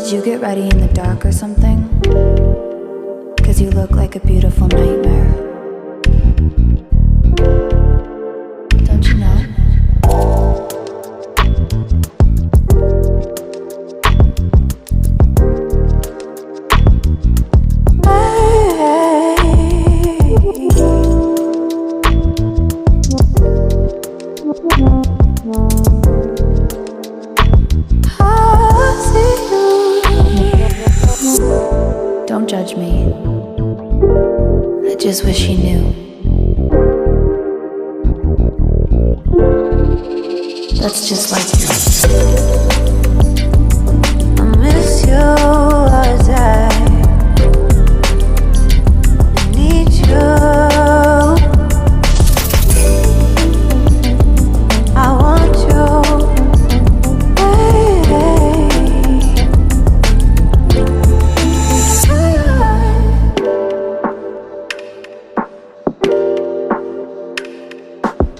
Did you get ready in the dark or something? 'Cause you look like a beautiful nightmare. Don't you know? Don't judge me. I just wish you knew. That's just like